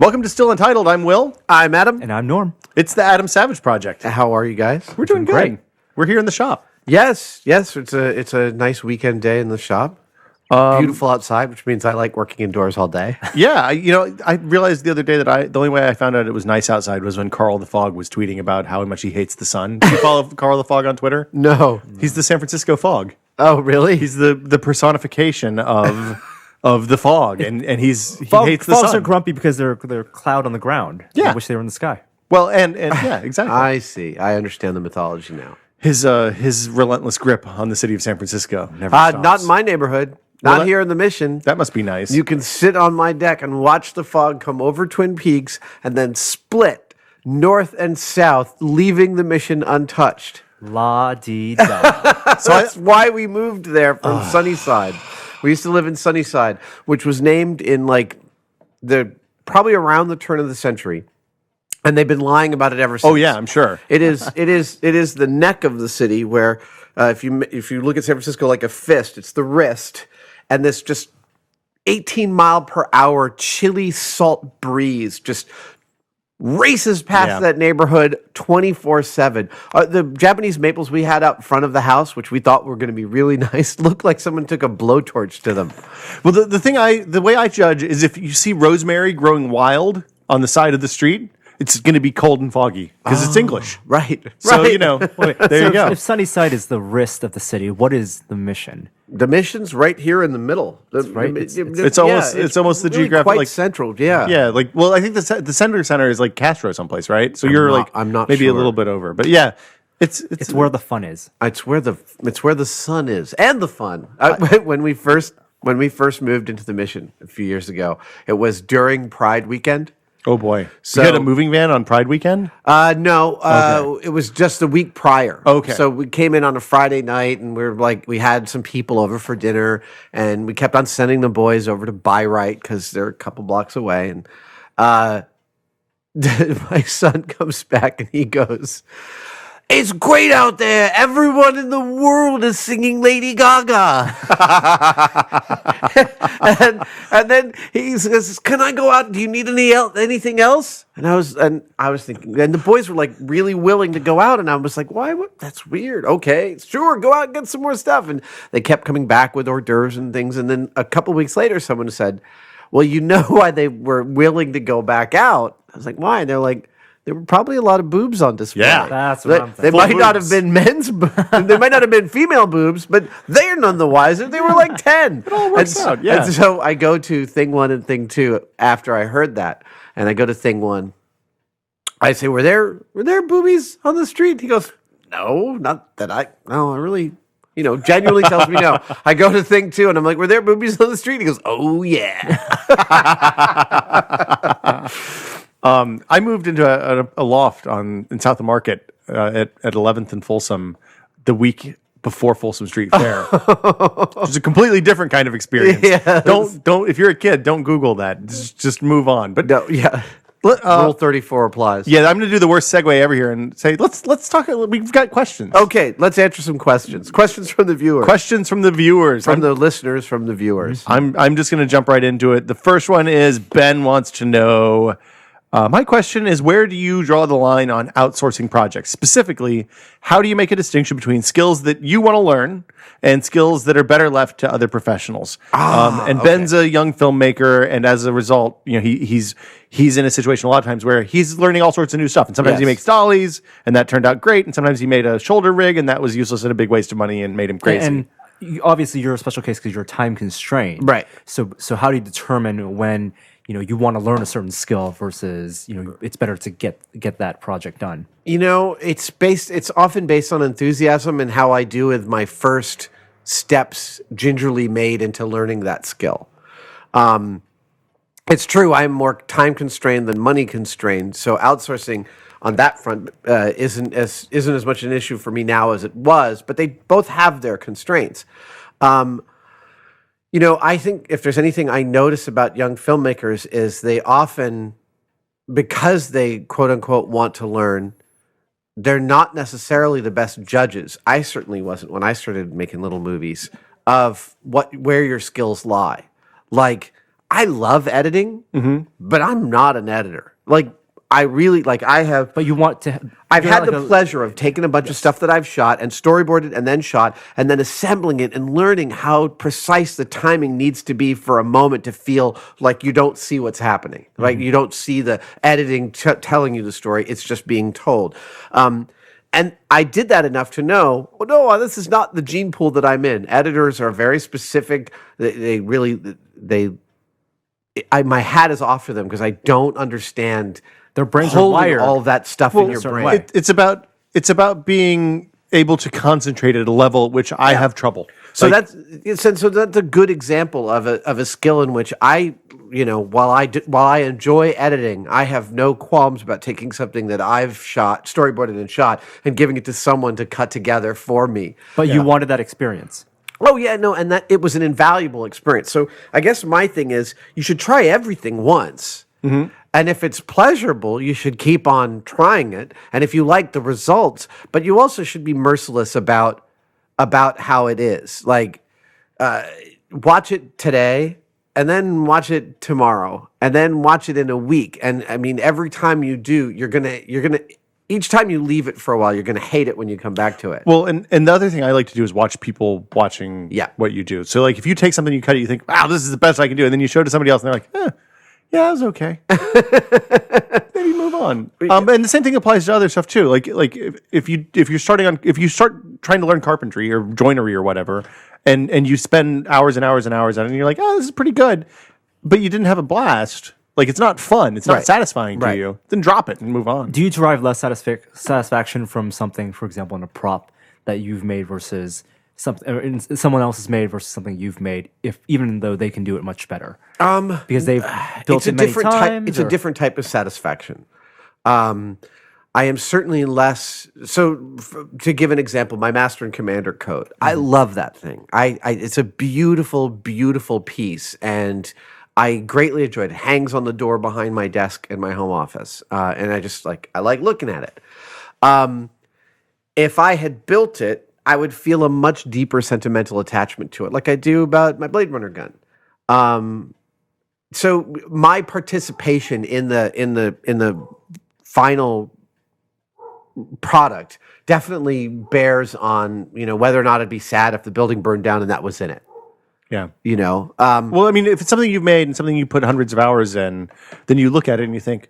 Welcome to Still Untitled. I'm Will. I'm Adam. And I'm Norm. It's the Adam Savage Project. How are you guys? We're doing good. Great. We're here in the shop. Yes. It's a nice weekend day in the shop. Beautiful outside, which means I like working indoors all day. Yeah, I realized the other day that the only way I found out it was nice outside was when Carl the Fog was tweeting about how much he hates the sun. Do you follow Carl the Fog on Twitter? No. He's the San Francisco fog. Oh, really? He's the personification of the fog, and he hates the Fogs sun. are grumpy because they're cloud on the ground. Yeah. They wish they were in the sky. Well, and yeah, exactly. I see. I understand the mythology now. His relentless grip on the city of San Francisco never stops. Not in my neighborhood. Not here in the Mission. That must be nice. You can sit on my deck and watch the fog come over Twin Peaks and then split north and south, leaving the Mission untouched. La-dee-da. So that's why we moved there from Sunnyside. We used to live in Sunnyside, which was named in probably around the turn of the century. And they've been lying about it ever since. Oh yeah, I'm sure. It is the neck of the city where if you look at San Francisco like a fist, it's the wrist, and this just 18-mile-per-hour chilly salt breeze just races past that neighborhood 24/7. The Japanese maples we had out front of the house, which we thought were going to be really nice, looked like someone took a blowtorch to them. Well, the way I judge is if you see rosemary growing wild on the side of the street, it's going to be cold and foggy because it's English. Right. So, right. There you go. If Sunnyside is the wrist of the city, what is the Mission? The Mission's right here in the middle. right. It's almost the really geographic, quite like central. Yeah. Yeah, I think the center is like Castro someplace, right? So I'm not maybe a sure. little bit over, but yeah, it's where the fun is. It's where the sun is and the fun. When we first moved into the Mission a few years ago, it was during Pride weekend. Oh boy! So you had a moving van on Pride weekend? No, It was just the week prior. Okay. So we came in on a Friday night, and we had some people over for dinner, and we kept on sending the boys over to Bayreuth because they're a couple blocks away. And my son comes back and he goes, "It's great out there. Everyone in the world is singing Lady Gaga." and then he says, "Can I go out? Do you need anything else?" And I was thinking, and the boys were like really willing to go out, and I was like, "Why? That's weird." Okay, sure, go out and get some more stuff. And they kept coming back with hors d'oeuvres and things. And then a couple weeks later, someone said, "Well, you know why they were willing to go back out?" I was like, "Why?" And they're like, there were probably a lot of boobs on display. Yeah. That's what I'm They thinking. might not have been men's boobs. They might not have been female boobs, but they're none the wiser. They were like 10. It all works out, yeah. And so I go to thing one and thing two after I heard that. And I go to thing one. I say, were there boobies on the street? He goes, "No, not that I really, genuinely tells me no." I go to thing two and I'm like, "Were there boobies on the street?" He goes, "Oh, yeah." I moved into a loft in South of Market at 11th and Folsom the week before Folsom Street Fair. Which is a completely different kind of experience. Yes. Don't if you're a kid, don't Google that. Just move on. But No, yeah. Rule 34 applies. yeah, I'm going to do the worst segue ever here and say let's talk. We've got questions. Okay, let's answer some questions. Questions from the viewers. Questions from the viewers. From the listeners, from the viewers. I'm just going to jump right into it. The first one is Ben wants to know. My question is, where do you draw the line on outsourcing projects? Specifically, how do you make a distinction between skills that you want to learn and skills that are better left to other professionals? Ben's a young filmmaker, and as a result, he's in a situation a lot of times where he's learning all sorts of new stuff. And sometimes he makes dollies, and that turned out great. And sometimes he made a shoulder rig, and that was useless and a big waste of money and made him crazy. And obviously, you're a special case because you're time constrained. Right. So how do you determine when you want to learn a certain skill versus it's better to get that project done? It's often based on enthusiasm and how I do with my first steps gingerly made into learning that skill. It's true, I'm more time constrained than money constrained, so outsourcing on that front isn't as much an issue for me now as it was, but they both have their constraints. I think if there's anything I notice about young filmmakers is they often, because they quote unquote want to learn, they're not necessarily the best judges. I certainly wasn't when I started making little movies of where your skills lie. Like, I love editing, but I'm not an editor. Like I really like I have. But you want to. I've you're had not the like a- pleasure of taking a bunch of stuff that I've shot and storyboarded and then shot and then assembling it and learning how precise the timing needs to be for a moment to feel like you don't see what's happening. Like you don't see the editing telling you the story. It's just being told. And I did that enough to know, well, no, this is not the gene pool that I'm in. Editors are very specific. My hat is off for them because I don't understand Their brains are holding wired all that stuff in your certain brain. way. It's about being able to concentrate at a level at which I have trouble. So Like, that's a good example of a skill in which I, while I enjoy editing, I have no qualms about taking something that I've shot, storyboarded and shot, and giving it to someone to cut together for me. But you wanted that experience. Oh yeah, no, and that it was an invaluable experience. So I guess my thing is you should try everything once. And if it's pleasurable, you should keep on trying it. And if you like the results, but you also should be merciless about how it is. Like watch it today and then watch it tomorrow and then watch it in a week. And I mean every time you do, you're going to each time you leave it for a while, you're going to hate it when you come back to it. well, and the other thing I like to do is watch people watching what you do. So like if you take something, you cut it, you think, wow, this is the best I can do. And then you show it to somebody else and they're like, yeah, that was okay. Maybe move on. And the same thing applies to other stuff too. Like if you start trying to learn carpentry or joinery or whatever, and you spend hours and hours and hours on it, and you're like, oh, this is pretty good, but you didn't have a blast. Like it's not fun. It's not satisfying to you. Then drop it and move on. Do you derive less satisfaction from something, for example, in a prop that you've made versus someone else has made versus something you've made, even though they can do it much better? Because they've built it many times. It's a different type of satisfaction. I am certainly less. So, to give an example, my Master and Commander code. I love that thing. It's a beautiful, beautiful piece, and I greatly enjoyed it. It hangs on the door behind my desk in my home office, and I like looking at it. If I had built it, I would feel a much deeper sentimental attachment to it, like I do about my Blade Runner gun. So my participation in the final product definitely bears on whether or not I'd be sad if the building burned down and that was in it. Yeah. Well, I mean, if it's something you've made and something you put hundreds of hours in, then you look at it and you think,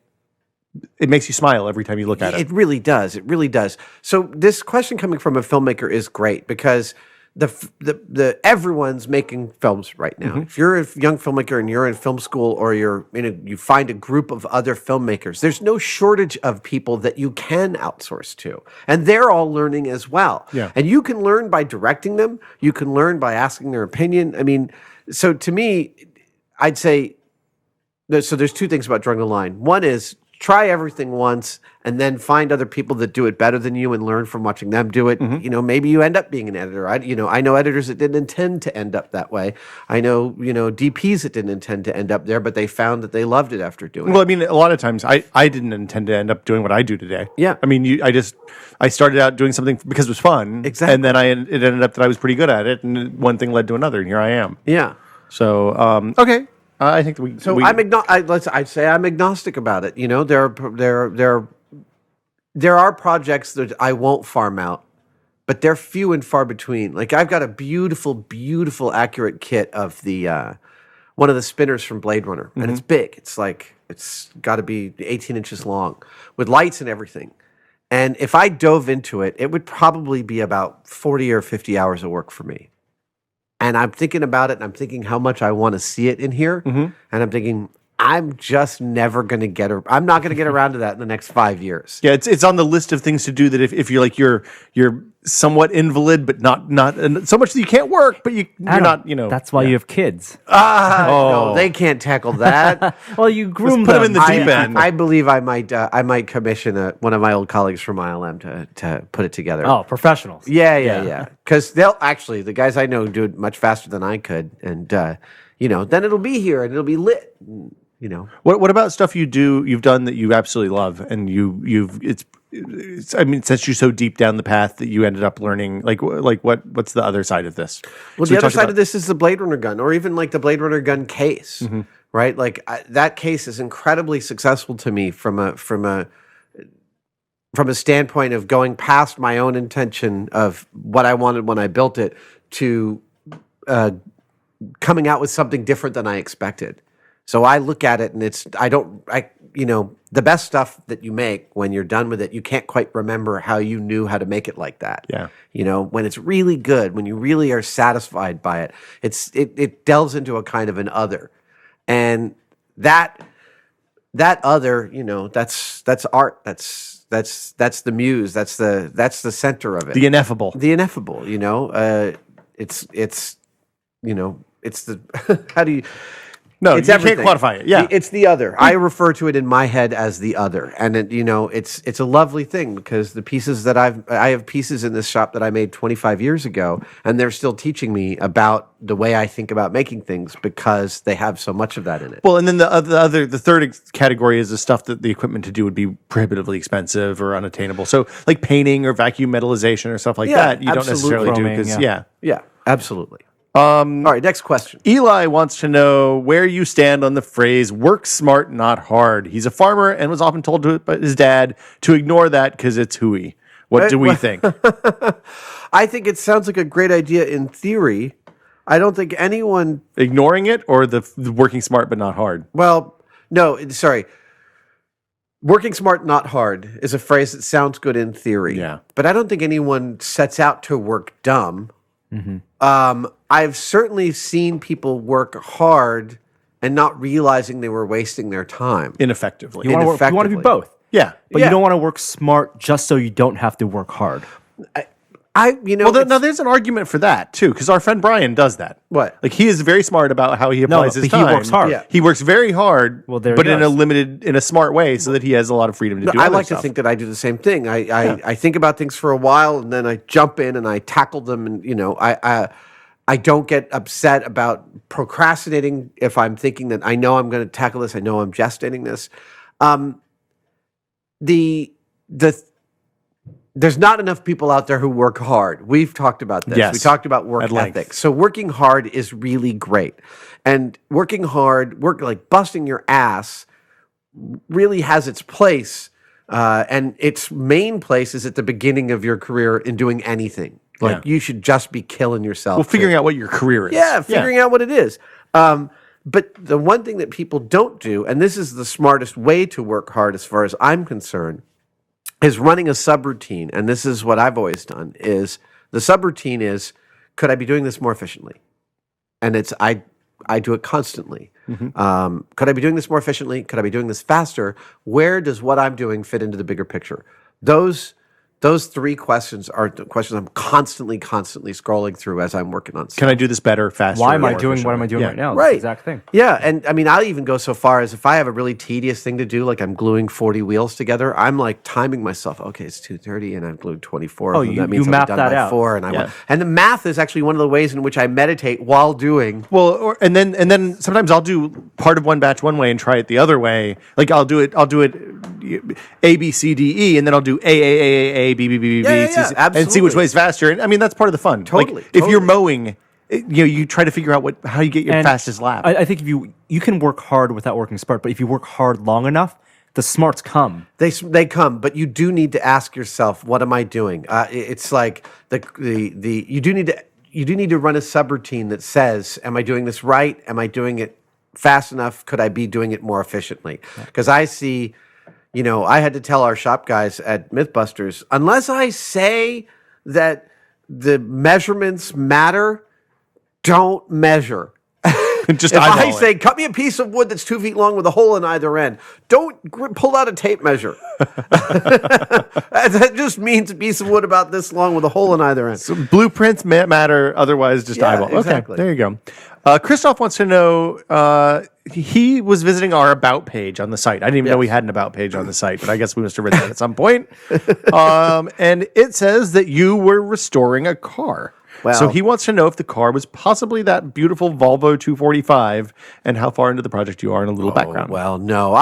it makes you smile every time you look at it. It really does. It really does. So this question coming from a filmmaker is great because the everyone's making films right now. If you're a young filmmaker and you're in film school or you find a group of other filmmakers, there's no shortage of people that you can outsource to. And they're all learning as well. Yeah. And you can learn by directing them. You can learn by asking their opinion. I mean, so to me, I'd say, so there's two things about drawing the line. One is try everything once and then find other people that do it better than you and learn from watching them do it. Maybe you end up being an editor. I know editors that didn't intend to end up that way. I know, DPs that didn't intend to end up there, but they found that they loved it after doing it. Well, I mean, a lot of times I didn't intend to end up doing what I do today. Yeah. I mean, I started out doing something because it was fun. Exactly. And then it ended up that I was pretty good at it, and one thing led to another, and here I am. Yeah. So, okay. I think that we. So I'd say I'm agnostic about it. There are projects that I won't farm out, but they're few and far between. Like I've got a beautiful, beautiful, accurate kit of the one of the spinners from Blade Runner, and it's big. It's got to be 18 inches long with lights and everything. And if I dove into it, it would probably be about 40 or 50 hours of work for me. And I'm thinking about it, and I'm thinking how much I want to see it in here. And I'm thinking, I'm just never going to I'm not going to get around to that in the next 5 years. Yeah, it's on the list of things to do that if you're like you're somewhat invalid, but not so much that you can't work, but you're not. That's why you have kids. No, they can't tackle that. Well, you groom put them. them in the deep end. I believe I might commission one of my old colleagues from ILM to put it together. Oh, professionals. Yeah. Because the guys I know do it much faster than I could, and then it'll be here and it'll be lit. What about stuff you've done that you absolutely love, and I mean, since you're so deep down the path that you ended up learning, what's the other side of this? Well, So the other side of this is the Blade Runner gun, or even like the Blade Runner gun case, right? Like that case is incredibly successful to me from a standpoint of going past my own intention of what I wanted when I built it to coming out with something different than I expected. So I look at it and the best stuff that you make when you're done with it, you can't quite remember how you knew how to make it like that. Yeah. When it's really good, when you really are satisfied by it, it delves into a kind of an other. And that other, that's art. That's the muse. That's the center of it. The ineffable. The ineffable, it's the how do you No, it's you everything. can't quantify it. Yeah. It's the other. I refer to it in my head as the other. And it's a lovely thing because the pieces that I have pieces in this shop that I made 25 years ago, and they're still teaching me about the way I think about making things because they have so much of that in it. Well, and then the third category is the stuff that the equipment to do would be prohibitively expensive or unattainable. So like painting or vacuum metallization or stuff like that, you don't necessarily do Chroming, because Yeah, absolutely. All right, next question. Eli wants to know where you stand on the phrase "work smart, not hard." He's a farmer and was often told by his dad to ignore that because it's hooey. What do we think? I think it sounds like a great idea in theory. I don't think anyone... Ignoring it or the working smart but not hard? Well, no, sorry. Working smart, not hard is a phrase that sounds good in theory. Yeah. But I don't think anyone sets out to work dumb. Mm-hmm. I've certainly seen people work hard and not realizing they were wasting their time. Ineffectively. You want to be both. Yeah. But Yeah. you don't want to work smart just so you don't have to work hard. Now there's an argument for that too, because our friend Brian does that. What? Like he is very smart about how he applies his but time. he works hard. Yeah. He works very hard, Well, there but he in a smart way, so that he has a lot of freedom to do. I other like stuff. to think that I do the same thing. I think about things for a while and then I jump in and I tackle them, and I don't get upset about procrastinating if I'm thinking that I know I'm going to tackle this. I know I'm gestating this. There's not enough people out there who work hard. We've talked about this. Yes, we talked about work at length. ethic. So working hard is really great. And working hard, like busting your ass really has its place. And its main place is at the beginning of your career in doing anything. Like you should just be killing yourself. Well, figuring out what your career is. Yeah, figuring out what it is. But the one thing that people don't do, and this is the smartest way to work hard as far as I'm concerned, is running a subroutine. And this is what I've always done, is the subroutine is, could I be doing this more efficiently? And it's, I do it constantly. Mm-hmm. Could I be doing this more efficiently? Could I be doing this faster? Where does what I'm doing fit into the bigger picture? Those three questions are the questions I'm constantly scrolling through as I'm working on stuff. Can I do this better, faster? Why am I more doing what am I efficiently? doing Yeah. right now? Right. That's the exact thing. Yeah, and I mean, I'll even go so far as if I have a really tedious thing to do, like I'm gluing 40 wheels together, I'm like timing myself. Okay, it's 2:30, and I've glued 24. Oh, of them. you- that means you I'll be map done that by out. 4, and Yeah. and the math is actually one of the ways in which I meditate while doing. Well, and then sometimes I'll do part of one batch one way and try it the other way. Like I'll do it A B C D E, and then I'll do A B B B B B, Yeah, C, yeah, C, and see which absolutely. way's faster. And I mean that's part of the fun. Totally, Like, if you're totally. mowing, you try to figure out how you get your And fastest lap. I think if you can work hard without working smart, but if you work hard long enough, the smarts come. They come, but you do need to ask yourself, what am I doing? It's like you do need to run a subroutine that says, am I doing this right? Am I doing it fast enough? Could I be doing it more efficiently? Because I see, I had to tell our shop guys at Mythbusters, unless I say that the measurements matter, don't measure. Just If I eyeball it. say, cut me a piece of wood that's 2 feet long with a hole in either end, don't pull out a tape measure. That just means a piece of wood about this long with a hole in either end. So blueprints matter, otherwise just Yeah, eyeball. exactly. Okay, there you go. Christoph wants to know, he was visiting our About page on the site. I didn't even know we had an About page on the site, but I guess we must have written that at some point. And it says that you were restoring a car. Well- So he wants to know if the car was possibly that beautiful Volvo 245 and how far into the project you are and a little background. Well, no.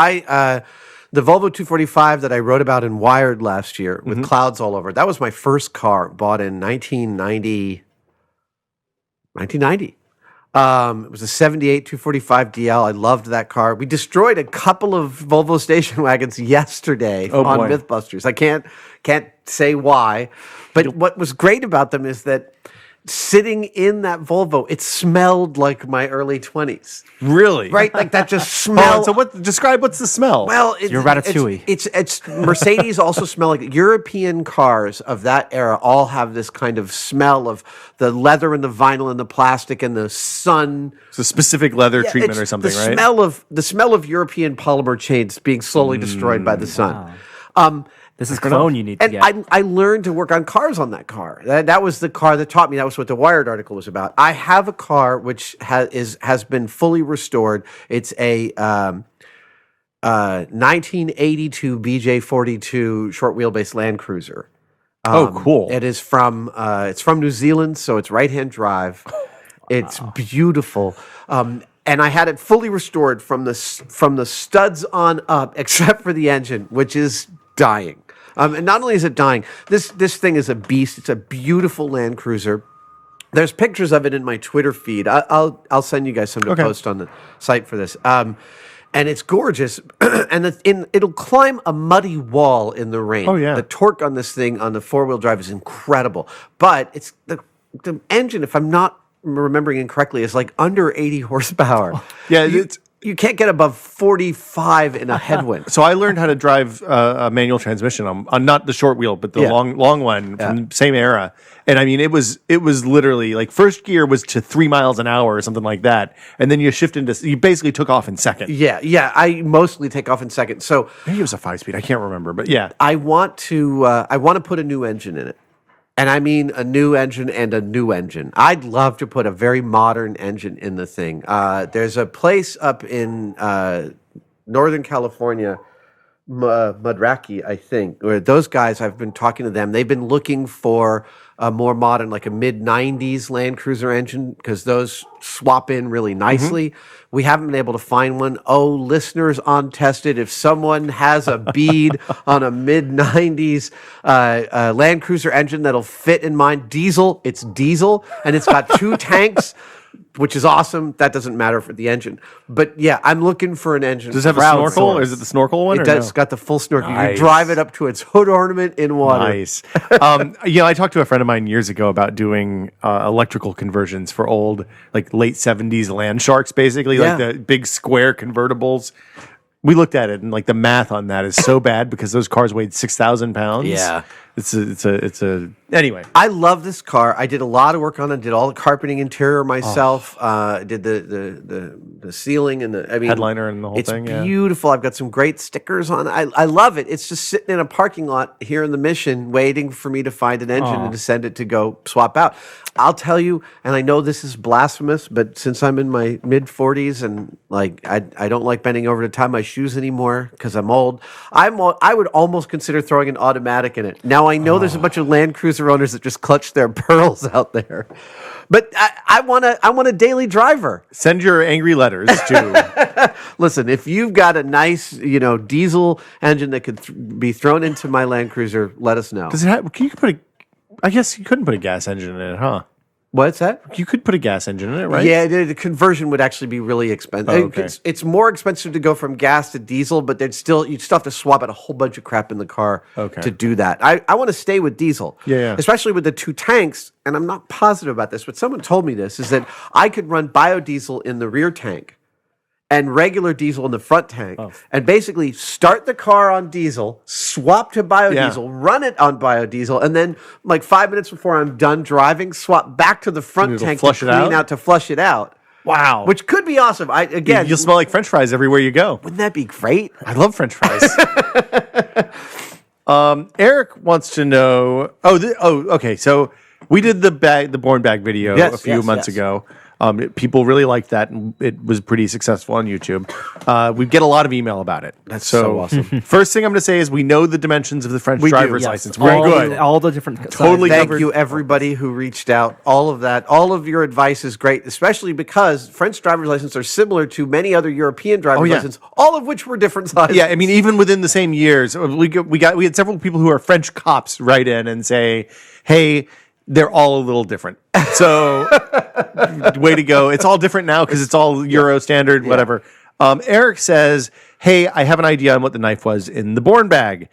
The Volvo 245 that I wrote about in Wired last year with clouds all over it, that was my first car, bought in 1990. It was a 78 245 DL. I loved that car. We destroyed a couple of Volvo station wagons yesterday on boy. Mythbusters. I can't say why, but what was great about them is that sitting in that Volvo, it smelled like my early 20s. Really? Right? Like that just Oh, smell. so describe what's the smell? Well, Your Ratatouille. It's Mercedes also smell like European cars of that era all have this kind of smell of the leather and the vinyl and the plastic and the sun. It's a specific leather treatment It's or something, the right? smell of European polymer chains being slowly destroyed by the sun. This is cologne you need to And get. I learned to work on cars on that car. That was the car that taught me. That was what the Wired article was about. I have a car which has been fully restored. It's a 1982 BJ42 short wheelbase Land Cruiser. Oh, cool. It is from it's from New Zealand, so it's right hand drive. It's beautiful. And I had it fully restored from the studs on up, except for the engine, which is dying. And not only is it dying, this thing is a beast. It's a beautiful Land Cruiser. There's pictures of it in my Twitter feed. I'll send you guys some to post on the site for this. And it's gorgeous, and it'll climb a muddy wall in the rain. Oh, yeah. The torque on this thing on the 4-wheel drive is incredible, but it's the engine, if I'm not remembering incorrectly, is like under 80 horsepower. Yeah, You can't get above 45 in a headwind. So I learned how to drive a manual transmission on not the short wheel, but the long one from the same era. And I mean, it was literally like first gear was to 3 miles an hour or something like that, and then you you basically took off in second. Yeah. I mostly take off in second. So Maybe it was a 5-speed. I can't remember, but yeah. I want to put a new engine in it. And I mean a new engine and a new engine. I'd love to put a very modern engine in the thing. There's a place up in Northern California, Mudraki, I think, where those guys, I've been talking to them. They've been looking for a more modern, like a mid-90s Land Cruiser engine, because those swap in really nicely. We haven't been able to find one. Oh, listeners on Tested, if someone has a bead on a mid-90s Land Cruiser engine that'll fit in mine, diesel, it's diesel, and it's got 2 tanks, which is awesome. That doesn't matter for the engine. But yeah, I'm looking for an engine. Does it have a snorkel, or is it the snorkel one? It or does. no? It's got the full snorkel. You can Nice. drive it up to its hood ornament in water. Nice. I talked to a friend of mine years ago about doing electrical conversions for old, like late 70s Land Sharks, basically, like Yeah. the big square convertibles. We looked at it, and like the math on that is so bad because those cars weighed 6,000 pounds. Yeah. It's a anyway. I love this car. I did a lot of work on it. Did all the carpeting interior myself. Did the ceiling and the Headliner and the whole it's thing, yeah. beautiful. I've got some great stickers on it. I love it. It's just sitting in a parking lot here in the Mission, waiting for me to find an engine and to send it to go swap out. I'll tell you, and I know this is blasphemous, but since I'm in my mid 40s and like I don't like bending over to tie my shoes anymore because I'm old, I would almost consider throwing an automatic in it. Now I know there's a bunch of Land Cruiser owners that just clutch their pearls out there, but I want a daily driver. Send your angry letters to. Listen, if you've got a nice diesel engine that could be thrown into my Land Cruiser, let us know. Does it have? Can you put a? I guess you couldn't put a gas engine in it, huh? What's that? You could put a gas engine in it, right? Yeah, the conversion would actually be really expensive. Oh, okay. It's more expensive to go from gas to diesel, but you'd still have to swap out a whole bunch of crap in the car to do that. I want to stay with diesel, Yeah. especially with the 2 tanks. And I'm not positive about this, but someone told me this, is that I could run biodiesel in the rear tank and regular diesel in the front tank, and basically start the car on diesel, swap to biodiesel, run it on biodiesel, and then like 5 minutes before I'm done driving, swap back to the front It'll tank to flush it clean out? to flush it out. Wow. Which could be awesome. You'll smell like French fries everywhere you go. wouldn't that be great? I love French fries. Eric wants to know. Okay. So we did the Born Bag video a few months ago. People really liked that, and it was pretty successful on YouTube. We get a lot of email about it. That's so awesome. First thing I'm going to say is we know the dimensions of the French driver's license. We're all good. All the different Totally sizes. Thank you, everybody who reached out. All of that, all of your advice is great, especially because French driver's licenses are similar to many other European driver's licenses, all of which were different sizes. Yeah, I mean, even within the same years, we had several people who are French cops write in and say, "Hey, They're all a little different. So, way to go. It's all different now because it's all Euro standard, whatever. Eric says, hey, I have an idea on what the knife was in the Born bag.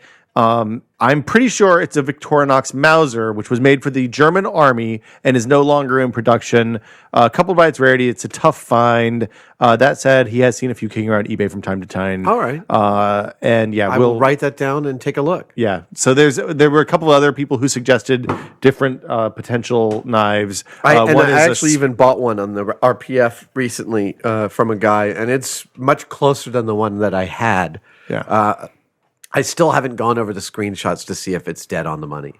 I'm pretty sure it's a Victorinox Mauser, which was made for the German army and is no longer in production. Coupled by its rarity, it's a tough find. That said, he has seen a few kicking around eBay from time to time. All right. And yeah, I will write that down and take a look. Yeah. So there were a couple of other people who suggested different potential knives. I actually even bought one on the RPF recently from a guy, and it's much closer than the one that I had. Yeah. I still haven't gone over the screenshots to see if it's dead on the money.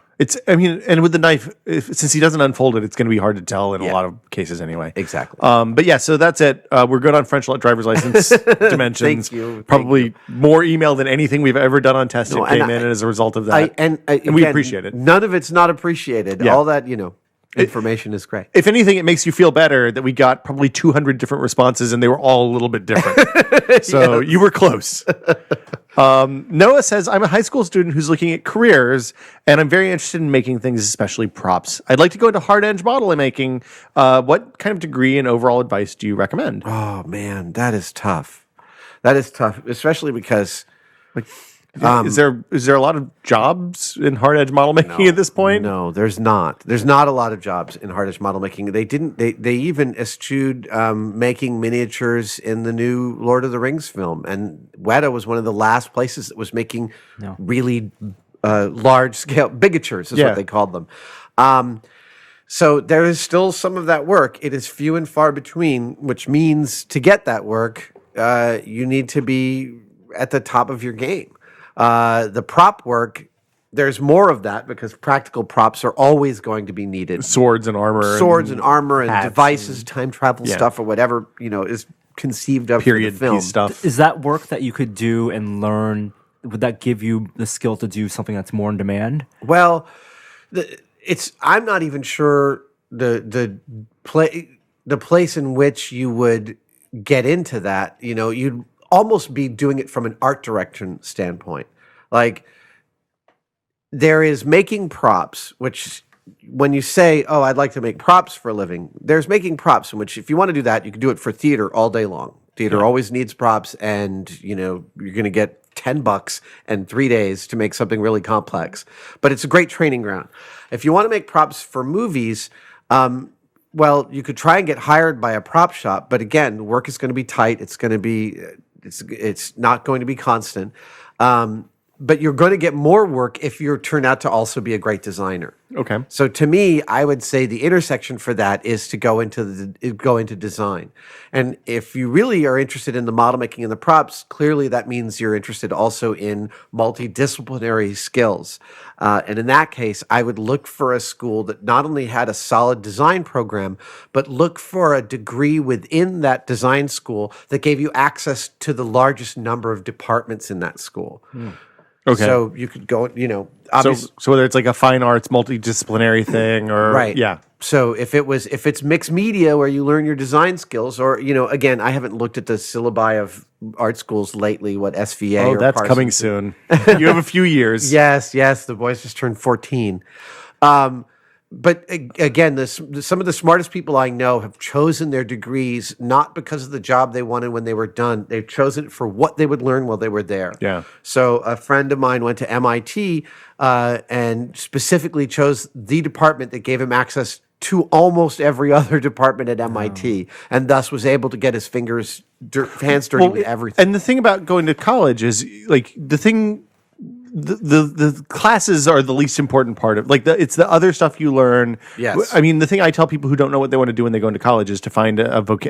And with the knife, since he doesn't unfold it, it's going to be hard to tell in a lot of cases anyway. Exactly. But yeah, so that's it. We're good on French driver's license dimensions. Thank you. Probably more email than anything we've ever done on testing came in as a result of that. And we appreciate it. None of it's not appreciated. Yeah. All that, information is great. If anything, it makes you feel better that we got probably 200 different responses and they were all a little bit different. So you were close. Noah says, I'm a high school student who's looking at careers and I'm very interested in making things, especially props. I'd like to go into hard edge model making. What kind of degree and overall advice do you recommend? Oh man, that is tough. That is tough, especially because is there a lot of jobs in hard edge model making at this point? No, there's not. There's not a lot of jobs in hard edge model making. They even eschewed making miniatures in the new Lord of the Rings film, and Weta was one of the last places that was making really large scale bigatures is what they called them. So there is still some of that work. It is few and far between, which means to get that work, you need to be at the top of your game. The prop work, there's more of that because practical props are always going to be needed. Swords and armor. And devices, time travel stuff or whatever, is conceived of period for the film. Piece stuff. Is that work that you could do and learn? Would that give you the skill to do something that's more in demand? Well, I'm not even sure the place in which you would get into that. You'd almost be doing it from an art direction standpoint. Like there is making props, which when you say, oh, I'd like to make props for a living, there's making props in which if you want to do that, you can do it for theater all day long. Theater always needs props and, you're going to get $10 and 3 days to make something really complex. But it's a great training ground. If you want to make props for movies, well, you could try and get hired by a prop shop, but again, work is going to be tight. It's going to be it's not going to be constant. But you're going to get more work if you turn out to also be a great designer. Okay. So to me, I would say the intersection for that is to go into design. And if you really are interested in the model making and the props, clearly that means you're interested also in multidisciplinary skills. And in that case, I would look for a school that not only had a solid design program, but look for a degree within that design school that gave you access to the largest number of departments in that school. Okay. So you could go, so whether it's like a fine arts multidisciplinary thing or right. Yeah. So if it's mixed media where you learn your design skills, or again, I haven't looked at the syllabi of art schools lately. What SVA? Oh, or that's Parsons. coming soon. You have a few years. Yes. The boys just turned 14. But again, some of the smartest people I know have chosen their degrees not because of the job they wanted when they were done. They've chosen it for what they would learn while they were there. Yeah. So a friend of mine went to MIT and specifically chose the department that gave him access to almost every other department at MIT, and thus was able to get his hands dirty with everything. And the thing about going to college is like the classes are the least important part of it's the other stuff you learn. Yes. I mean, the thing I tell people who don't know what they want to do when they go into college is to find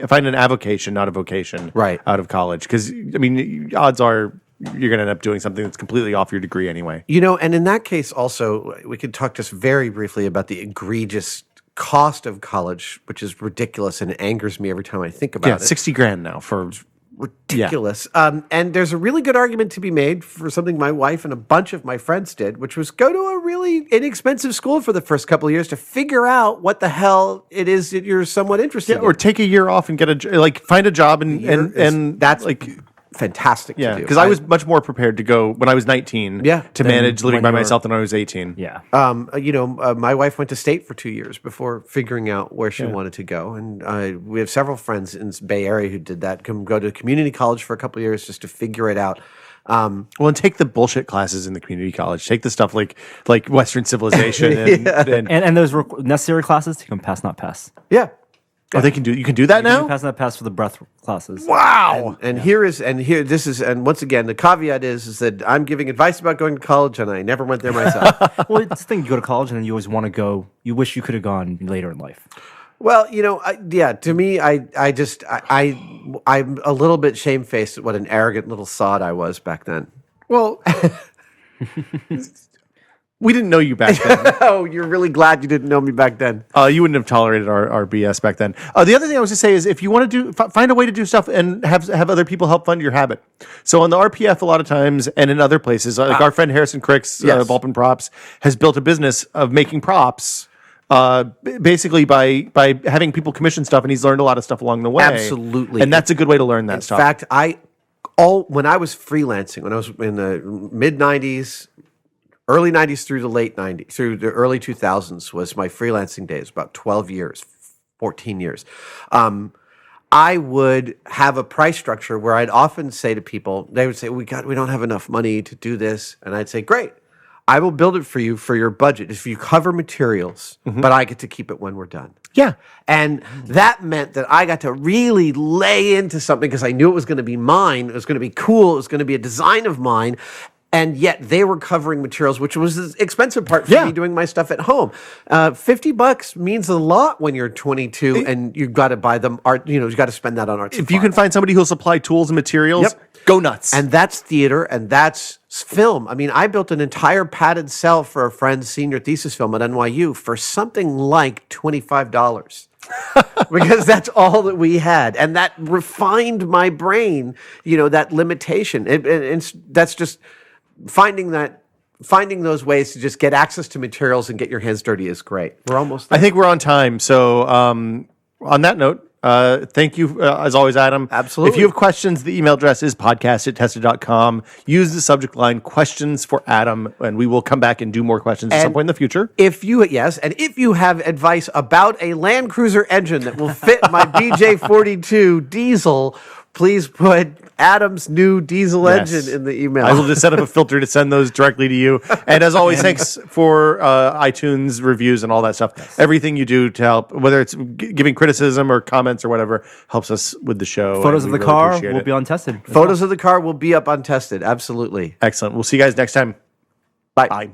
find an avocation, not a vocation, right, out of college. Because I mean, odds are you're going to end up doing something that's completely off your degree anyway. And in that case, also we could talk just very briefly about the egregious cost of college, which is ridiculous and it angers me every time I think about it. $60,000 now for. Ridiculous. Yeah. And there's a really good argument to be made for something my wife and a bunch of my friends did, which was go to a really inexpensive school for the first couple of years to figure out what the hell it is that you're somewhat interested in. Or take a year off and get find a job and that's fantastic to Yeah, do. because I was much more prepared to go when I was 19 to manage living when by you were- myself than when I was 18. Yeah. My wife went to state for 2 years before figuring out where she wanted to go, and we have several friends in the Bay Area who did that. Go to community college for a couple of years just to figure it out. Well, and take the bullshit classes in the community college. Take the stuff like Western civilization And those necessary classes, take them pass, not pass. Yeah. oh, they can do. You can do that now. Pass, not pass for the breath classes. Wow. And once again, the caveat is that I'm giving advice about going to college, and I never went there myself. Well, it's the thing. You go to college, and then you always want to go. You wish you could have gone later in life. Well, to me, I'm a little bit shamefaced at what an arrogant little sod I was back then. Well, we didn't know you back then. Oh, you're really glad you didn't know me back then. You wouldn't have tolerated our BS back then. The other thing I was going to say is if you want to find a way to do stuff and have other people help fund your habit. So on the RPF, a lot of times, and in other places, like our friend Harrison Cricks, Ballp and Props, has built a business of making props. Basically by having people commission stuff, and he's learned a lot of stuff along the way. Absolutely. And that's a good way to learn that stuff. In fact, when I was freelancing, when I was in the mid 90s, early 90s through the late 90s, through the early 2000s was my freelancing days, about 12 years, 14 years. I would have a price structure where I'd often say to people, they would say, we don't have enough money to do this. And I'd say, great. I will build it for you for your budget if you cover materials, but I get to keep it when we're done. Yeah. And that meant that I got to really lay into something because I knew it was going to be mine. It was going to be cool. It was going to be a design of mine. And yet they were covering materials, which was the expensive part for me doing my stuff at home. $50 means a lot when you're 22 and you've got to buy them art. You've got to spend that on art. If you can find somebody who'll supply tools and materials, go nuts. And that's theater and that's film. I mean, I built an entire padded cell for a friend's senior thesis film at NYU for something like $25. Because that's all that we had. And that refined my brain, that limitation. And that's just finding those ways to just get access to materials and get your hands dirty is great. We're almost there. I think we're on time. So on that note, thank you, as always, Adam. Absolutely. If you have questions, the email address is podcast@tested.com. Use the subject line, questions for Adam, and we will come back and do more questions at some point in the future. If you have advice about a Land Cruiser engine that will fit my BJ42 diesel, please put Adam's new diesel engine in the email. I will just set up a filter to send those directly to you. And as always, thanks for iTunes reviews and all that stuff. Yes. Everything you do to help, whether it's giving criticism or comments or whatever, helps us with the show. Photos of the car will be on Tested. Photos of the car will be up on Tested. Absolutely. Excellent. We'll see you guys next time. Bye. Bye.